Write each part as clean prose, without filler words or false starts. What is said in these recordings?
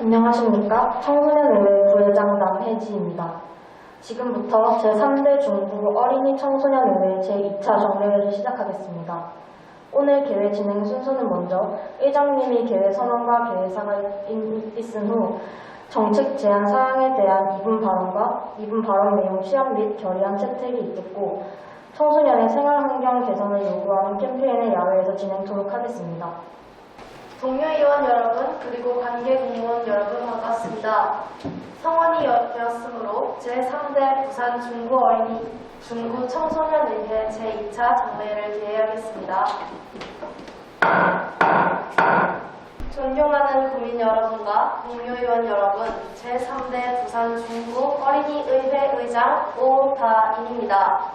안녕하십니까. 청소년의회 부회장 남혜지입니다. 지금부터 제3대 중부 어린이 청소년의회 제2차 정례회를 시작하겠습니다. 오늘 개회 진행 순서는 먼저 의장님이 개회 선언과 개회사가 있은 후 정책 제안 사항에 대한 2분 발언과 2분 발언 내용 취합 및 결의안 채택이 있겠고, 청소년의 생활환경 개선을 요구하는 캠페인을 야외에서 진행토록 하겠습니다. 동료의원 여러분, 그리고 관계 공무원 여러분 반갑습니다. 성원이 되었으므로 제3대 부산 중구 청소년의회 제2차 정례회를 개회하겠습니다. 존경하는 국민 여러분과 동료의원 여러분, 제3대 부산 중구 어린이의회 의장 오다인입니다.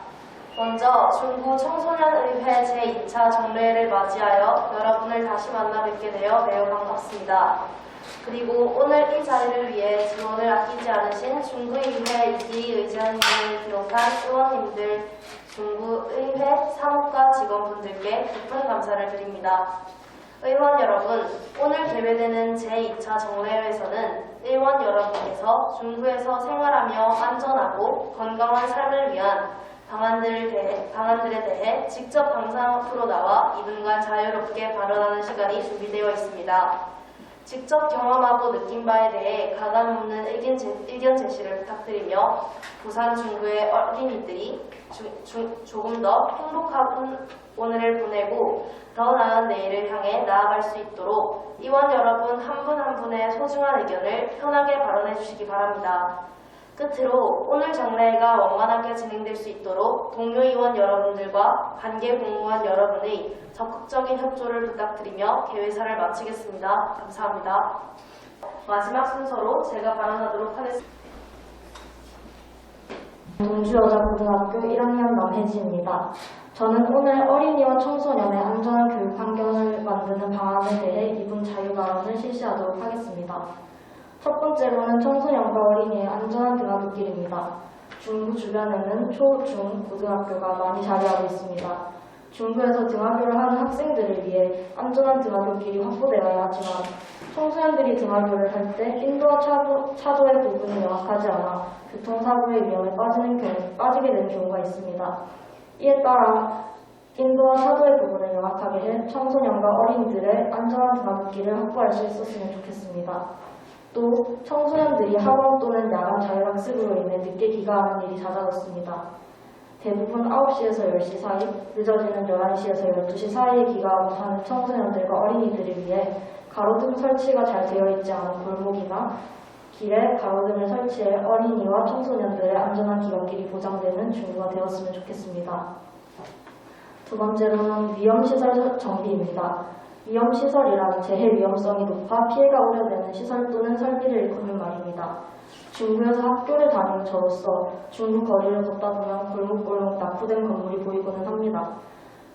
먼저 중구 청소년의회 제2차 정례회를 맞이하여 여러분을 다시 만나 뵙게 되어 매우 반갑습니다. 그리고 오늘 이 자리를 위해 지원을 아끼지 않으신 중구의회 이기희 의장님을 비롯한 의원님들, 중구의회 사무과 직원분들께 깊은 감사를 드립니다. 의원 여러분, 오늘 개회되는 제2차 정례회에서는 의원 여러분께서 중구에서 생활하며 안전하고 건강한 삶을 위한 방안들에 대해 직접 방송 앞으로 나와 이분간 자유롭게 발언하는 시간이 준비되어 있습니다. 직접 경험하고 느낀 바에 대해 가감 없는 의견 제시를 부탁드리며 부산 중구의 어린이들이 조금 더 행복한 오늘을 보내고 더 나은 내일을 향해 나아갈 수 있도록 의원 여러분 한 분 한 분의 소중한 의견을 편하게 발언해 주시기 바랍니다. 끝으로 오늘 정례회가 원만하게 진행될 수 있도록 동료 의원 여러분들과 관계 공무원 여러분의 적극적인 협조를 부탁드리며 개회사를 마치겠습니다. 감사합니다. 마지막 순서로 제가 발언하도록 하겠습니다. 동주여자고등학교 1학년 남혜지입니다. 저는 오늘 어린이와 청소년의 안전한 교육 환경을 만드는 방안에 대해 2분 자유 발언을 실시하도록 하겠습니다. 첫 번째로는 청소년과 어린이의 안전한 등하굣길입니다. 중구 주변에는 초, 중, 고등학교가 많이 자리하고 있습니다. 중구에서 등하교를 하는 학생들을 위해 안전한 등하굣길이 확보되어야 하지만 청소년들이 등하교를 할 때 인도와 차도의 부분이 명확하지 않아 교통사고의 위험에 빠지게 되는 경우가 있습니다. 이에 따라 인도와 차도의 부분을 명확하게 해 청소년과 어린이들의 안전한 등하굣길을 확보할 수 있었으면 좋겠습니다. 또 청소년들이 학원 또는 야간 자율학습으로 인해 늦게 귀가하는 일이 잦아졌습니다. 대부분 9시에서 10시 사이, 늦어지는 11시에서 12시 사이에 귀가하고 하는 청소년들과 어린이들을 위해 가로등 설치가 잘 되어 있지 않은 골목이나 길에 가로등을 설치해 어린이와 청소년들의 안전한 귀갓길이 보장되는 중구가 되었으면 좋겠습니다. 두 번째로는 위험시설 정비입니다. 위험시설이란 재해 위험성이 높아 피해가 우려되는 시설 또는 설비를 일컫는 말입니다. 중구에서 학교를 다니는 저로서 중구 거리를 걷다 보면 골목골목 낙후된 건물이 보이고는 합니다.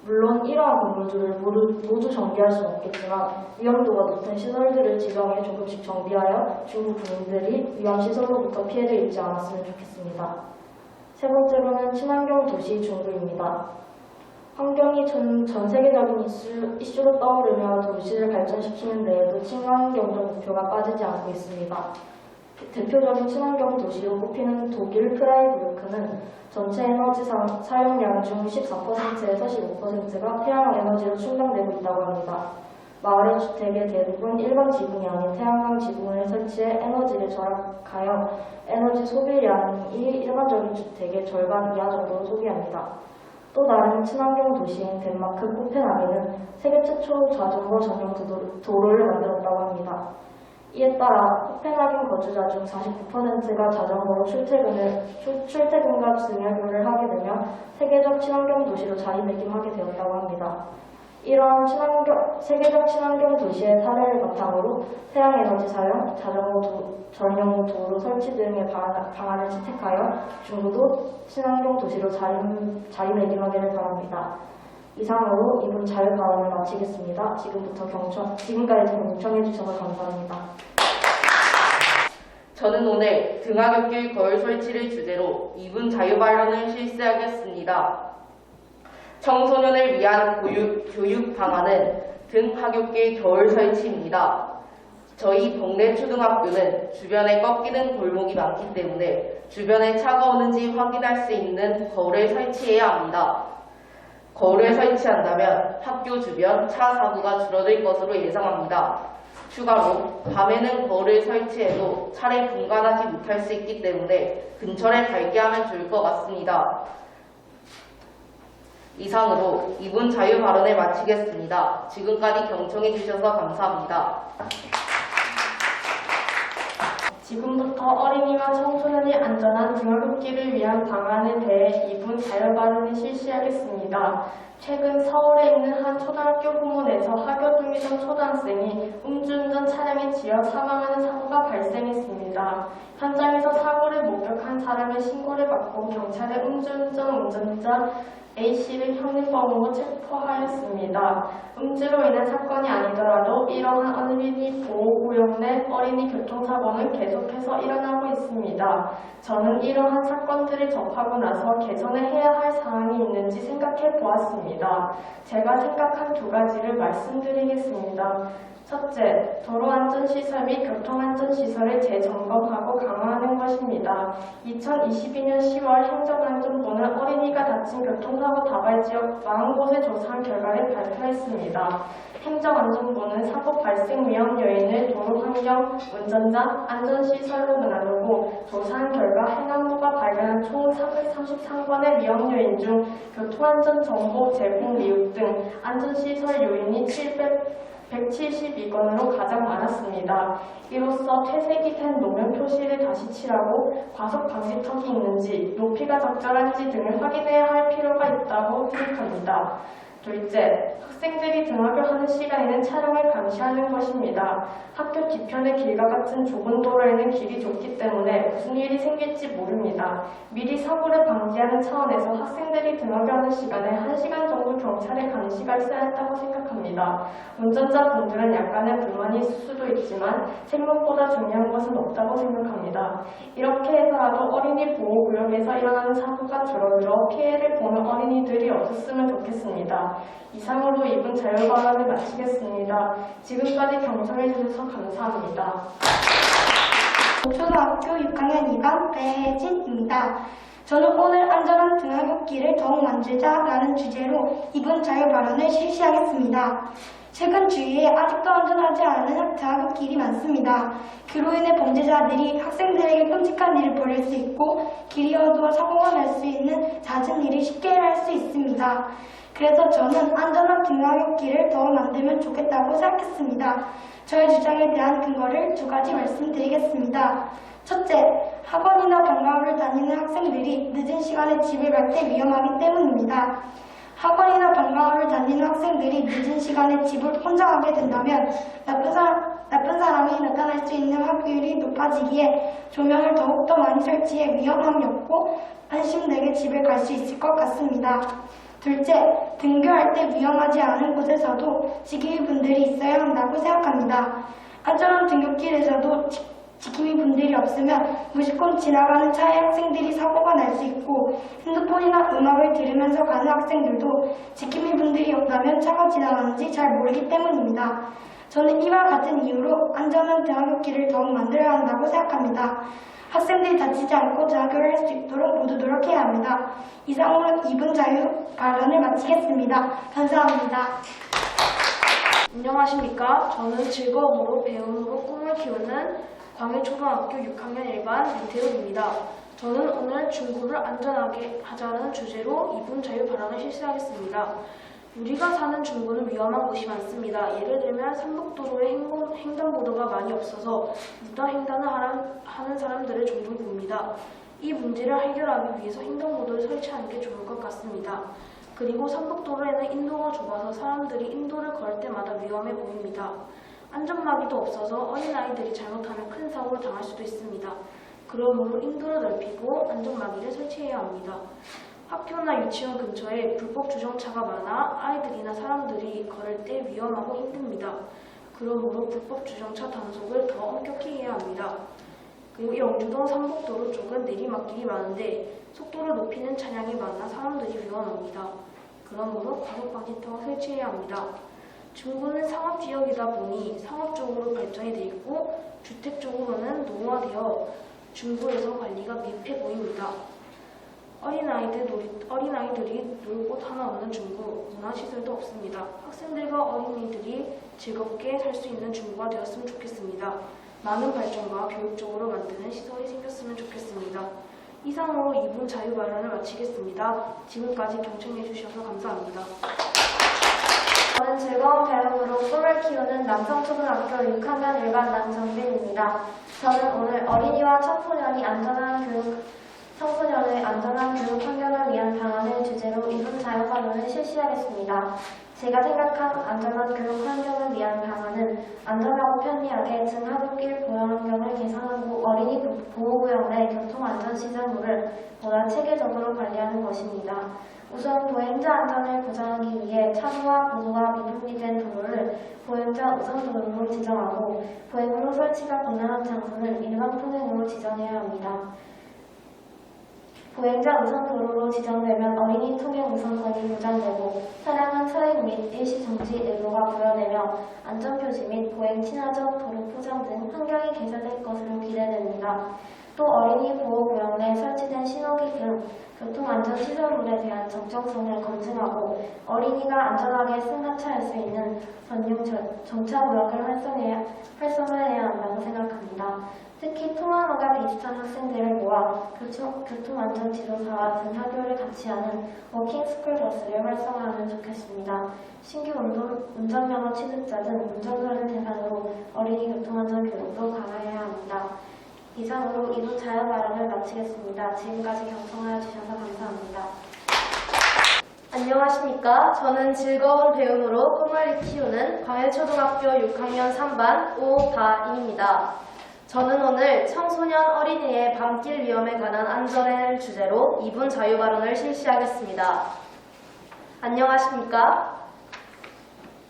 물론 이러한 건물들을 모두 정비할 수는 없겠지만 위험도가 높은 시설들을 지정해 조금씩 정비하여 중구 주민들이 위험시설로부터 피해를 입지 않았으면 좋겠습니다. 세 번째로는 친환경 도시 중구입니다. 환경이 전 세계적인 이슈로 떠오르며 도시를 발전시키는 데에도 친환경적 목표가 빠지지 않고 있습니다. 대표적인 친환경 도시로 꼽히는 독일 프라이부르크는 전체 에너지 사용량 중 14%에서 15%가 태양 에너지로 충당되고 있다고 합니다. 마을의 주택의 대부분 일반 지붕이 아닌 태양광 지붕을 설치해 에너지를 절약하여 에너지 소비량이 일반적인 주택의 절반 이하 정도로 소비합니다. 또 다른 친환경 도시인 덴마크 코펜하겐은 세계 최초 자전거 전용 도로를 만들었다고 합니다. 이에 따라 코펜하겐 거주자 중 49%가 자전거로 출퇴근과 등하교를 하게 되며 세계적 친환경 도시로 자리매김하게 되었다고 합니다. 이러한 세계적 친환경 도시의 사례를 바탕으로 태양에너지 사용, 자전거 전용 도로 설치 등의 방안을 채택하여 중구도 친환경 도시로 자리매김하기를 바랍니다. 이상으로 이분 자유 발언을 마치겠습니다. 지금까지 경청해주셔서 감사합니다. 저는 오늘 등하굣길 거울 설치를 주제로 2분 자유 발언을 실시하겠습니다. 청소년을 위한 교육 방안은 등하굣길 거울 설치입니다. 저희 동네 초등학교는 주변에 꺾이는 골목이 많기 때문에 주변에 차가 오는지 확인할 수 있는 거울을 설치해야 합니다. 거울을 설치한다면 학교 주변 차 사고가 줄어들 것으로 예상합니다. 추가로 밤에는 거울을 설치해도 차를 분간하지 못할 수 있기 때문에 근처를 밝게 하면 좋을 것 같습니다. 이상으로 이분 자유 발언을 마치겠습니다. 지금까지 경청해 주셔서 감사합니다. 지금부터 어린이와 청소년이 안전한 등하굣길을 위한 방안에 대해 이분 자유 발언을 실시하겠습니다. 최근 서울에 있는 한 초등학교 후문에서 하교 중이던 초등학생이 음주운전 차량에 치여 사망하는 사고가 발생했습니다. 현장에서 사고를 목격한 사람의 신고를 받고 경찰에 음주운전 운전자 A씨를 형량범으로 체포하였습니다. 음주로 인한 사건이 아니더라도 이러한 어린이 보호구역 내 어린이 교통사고는 계속해서 일어나고 있습니다. 저는 이러한 사건들을 접하고 나서 개선해야 할 사항이 있는지 생각해 보았습니다. 제가 생각한 두 가지를 말씀드리겠습니다. 첫째, 도로안전시설 및 교통안전시설을 재점검하고 강화하는 것입니다. 2022년 10월 행정안전부는 어린이가 다친 교통사고 다발지역 40곳을 조사한 결과를 발표했습니다. 행정안전부는 사고 발생 위험 요인을 도로환경, 운전자, 안전시설로 나누고 조사한 결과 행안부가 발견한 총 433건의 위험 요인 중 교통안전정보 제공 미흡 등 안전시설 요인이 172건으로 가장 많았습니다. 이로써 퇴색이 된 노면 표시를 다시 칠하고 과속 방지턱이 있는지, 높이가 적절한지 등을 확인해야 할 필요가 있다고 생각합니다. 둘째, 학생들이 등하교하는 시간에는 차량을 감시하는 것입니다. 학교 뒤편의 길과 같은 좁은 도로에는 길이 좁기 때문에 무슨 일이 생길지 모릅니다. 미리 사고를 방지하는 차원에서 학생들이 등하교하는 시간에 1시간 정도 경찰의 감시가 있어야 한다고 생각합니다. 운전자분들은 약간의 불만이 있을 수도 있지만 생명보다 중요한 것은 없다고 생각합니다. 이렇게 해서라도 어린이 보호구역에서 일어나는 사고가 줄어들어 피해를 보는 어린이들이 없었으면 좋겠습니다. 이상으로 이분 자유 발언을 마치겠습니다. 지금까지 경청해 주셔서 감사합니다. 초등학교 6학년 2반 배혜진입니다. 저는 오늘 안전한 등하굣길을 더욱 만들자라는 주제로 이분 자유 발언을 실시하겠습니다. 최근 주위에 아직도 안전하지 않은 등하굣길이 많습니다. 그로 인해 범죄자들이 학생들에게 끔찍한 일을 벌일 수 있고 길이 어두워 사고가 날 수 있는 잦은 일을 쉽게 할 수 있습니다. 그래서 저는 안전한 등하굣길을 더 만들면 좋겠다고 생각했습니다. 저의 주장에 대한 근거를 두 가지 말씀드리겠습니다. 첫째, 학원이나 방과후를 다니는 학생들이 늦은 시간에 집을 갈 때 위험하기 때문입니다. 학원이나 방과후를 다니는 학생들이 늦은 시간에 집을 혼자 가게 된다면 나쁜 사람이 나타날 수 있는 확률이 높아지기에 조명을 더욱더 많이 설치해 위험함이 없고 안심되게 집에 갈 수 있을 것 같습니다. 둘째, 등교할 때 위험하지 않은 곳에서도 지키미분들이 있어야 한다고 생각합니다. 안전한 등굣길에서도 지키미분들이 없으면 무심코 지나가는 차에 학생들이 사고가 날 수 있고 핸드폰이나 음악을 들으면서 가는 학생들도 지키미분들이 없다면 차가 지나가는지 잘 모르기 때문입니다. 저는 이와 같은 이유로 안전한 등하굣길을 더욱 만들어야 한다고 생각합니다. 학생들이 다치지 않고 등하교를 할 수 있도록 모두 노력해야 합니다. 이상으로 이분 자유 발언을 마치겠습니다. 감사합니다. 안녕하십니까. 저는 즐거움으로 배움으로 꿈을 키우는 광일초등학교 6학년 1반 민태훈입니다. 저는 오늘 중고를 안전하게 하자는 주제로 이분 자유 발언을 실시하겠습니다. 우리가 사는 중구는 위험한 곳이 많습니다. 예를 들면 삼북도로에 횡단보도가 많이 없어서 무단횡단을 하는 사람들을 종종 봅니다. 이 문제를 해결하기 위해서 횡단보도를 설치하는 게 좋을 것 같습니다. 그리고 삼북도로에는 인도가 좁아서 사람들이 인도를 걸 때마다 위험해 보입니다. 안전막이도 없어서 어린아이들이 잘못하면 큰 사고를 당할 수도 있습니다. 그러므로 인도를 넓히고 안전막이를 설치해야 합니다. 학교나 유치원 근처에 불법 주정차가 많아 아이들이나 사람들이 걸을 때 위험하고 힘듭니다. 그러므로 불법 주정차 단속을 더 엄격히 해야 합니다. 그리고 영주동 삼북도로 쪽은 내리막길이 많은데 속도를 높이는 차량이 많아 사람들이 위험합니다. 그러므로 과속 방지턱을 설치해야 합니다. 중구는 상업지역이다 보니 상업적으로 발전이 돼 있고 주택적으로는 노후화되어 중구에서 관리가 미흡해 보입니다. 어린아이들이 놀 곳 하나 없는 중구, 문화시설도 없습니다. 학생들과 어린이들이 즐겁게 살 수 있는 중구가 되었으면 좋겠습니다. 많은 발전과 교육적으로 만드는 시설이 생겼으면 좋겠습니다. 이상으로 2분 자유 발언을 마치겠습니다. 지금까지 경청해 주셔서 감사합니다. 저는 즐거운 배움으로 꿈을 키우는 남성초등학교 6학년 일반 남정빈입니다. 저는 오늘 어린이와 청소년의 안전한 교육 환경을 위한 방안을 주제로 2분 자유 발언을 실시하겠습니다. 제가 생각한 안전한 교육 환경을 위한 방안은 안전하고 편리하게 등하굣길 보행환경을 개선하고 어린이 보호구역 내 교통안전시설물을 보다 체계적으로 관리하는 것입니다. 우선 보행자 안전을 보장하기 위해 차도와 보도가 미분리된 도로를 보행자 우선 도로로 지정하고 보행로 설치가 곤란한 장소는 일반 통행로로 지정해야 합니다. 보행자 우선 도로로 지정되면 어린이 통행 우선권이 보장되고 차량은 트랙 및 일시 정지 일로가 부여되며 안전표지 및 보행 친화적 도로 포장 등 환경이 개선될 것으로 기대됩니다. 또 어린이 보호구역 내 설치된 신호기 등 교통안전시설물에 대한 적정성을 검증하고 어린이가 안전하게 승하차할 수 있는 전용 정차구역을 활성화해야 한다고 생각합니다. 특히 통학로가 비슷한 학생들을 모아 교통안전지도사와 등하교를 같이 하는 워킹스쿨 버스를 활성화하면 좋겠습니다. 신규 운전면허 취득자 등 운전자를 대상으로 어린이 교통안전 교육도 강화해야 합니다. 이상으로 2분 자유 발언을 마치겠습니다. 지금까지 경청하여 주셔서 감사합니다. 안녕하십니까. 저는 즐거운 배움으로 꿈을 키우는 광해초등학교 6학년 3반 오다인입니다. 저는 오늘 청소년 어린이의 밤길 위험에 관한 안전을 주제로 2분 자유 발언을 실시하겠습니다. 안녕하십니까?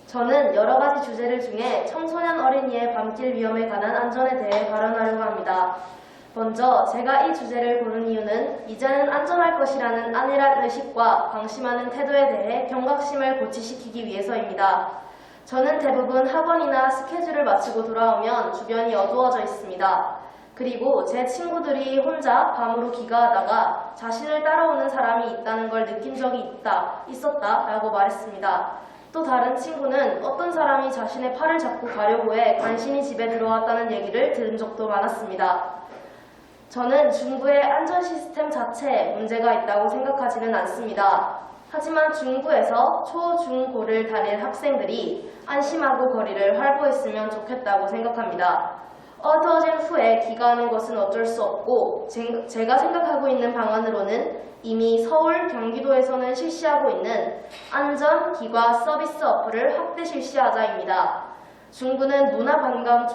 저는 여러 가지 주제를 중에 청소년 어린이의 밤길 위험에 관한 안전에 대해 발언하려고 합니다. 먼저 제가 이 주제를 고른 이유는 이제는 안전할 것이라는 안일한 의식과 방심하는 태도에 대해 경각심을 고취시키기 위해서입니다. 저는 대부분 학원이나 스케줄을 마치고 돌아오면 주변이 어두워져 있습니다. 그리고 제 친구들이 혼자 밤으로 기가하다가 자신을 따라오는 사람이 있다는 걸 느낀 적이 있었다 라고 말했습니다. 또 다른 친구는 어떤 사람이 자신의 팔을 잡고 가려고 해 간신히 집에 들어왔다는 얘기를 들은 적도 많았습니다. 저는 중구의 안전 시스템 자체에 문제가 있다고 생각하지는 않습니다. 하지만 중구에서 초, 중, 고를 다닐 학생들이 안심하고 거리를 활보했으면 좋겠다고 생각합니다. 어두워진 후에 기가하는 것은 어쩔 수 없고 제가 생각하고 있는 방안으로는 이미 서울, 경기도에서는 실시하고 있는 안전, 기과 서비스 어플을 확대 실시하자입니다. 중구는 문화관광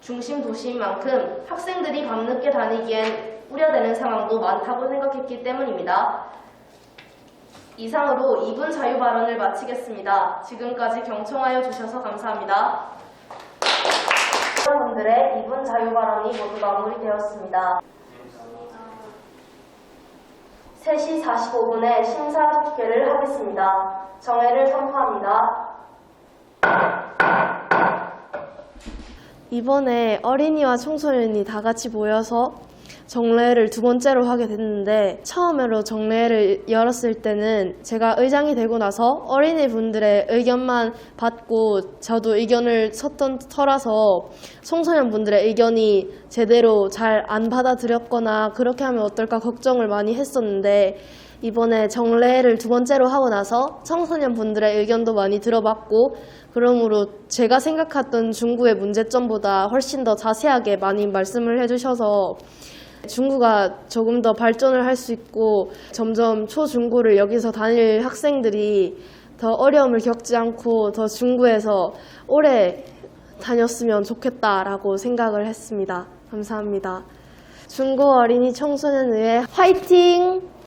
중심 도시인 만큼 학생들이 밤늦게 다니기엔 우려되는 상황도 많다고 생각했기 때문입니다. 이상으로 2분 자유 발언을 마치겠습니다. 지금까지 경청하여 주셔서 감사합니다. 여러분들의 2분 자유 발언이 모두 마무리되었습니다. 3시 45분에 심사집계를 하겠습니다. 정회를 선포합니다. 이번에 어린이와 청소년이 다 같이 모여서 정례를 두 번째로 하게 됐는데 처음으로 정례를 열었을 때는 제가 의장이 되고 나서 어린이분들의 의견만 받고 저도 의견을 썼던 터라서 청소년분들의 의견이 제대로 잘 안 받아들였거나 그렇게 하면 어떨까 걱정을 많이 했었는데 이번에 정례를 두 번째로 하고 나서 청소년분들의 의견도 많이 들어봤고 그러므로 제가 생각했던 중구의 문제점보다 훨씬 더 자세하게 많이 말씀을 해주셔서 중구가 조금 더 발전을 할 수 있고 점점 초중고를 여기서 다닐 학생들이 더 어려움을 겪지 않고 더 중구에서 오래 다녔으면 좋겠다라고 생각을 했습니다. 감사합니다. 중고 어린이 청소년의회 화이팅!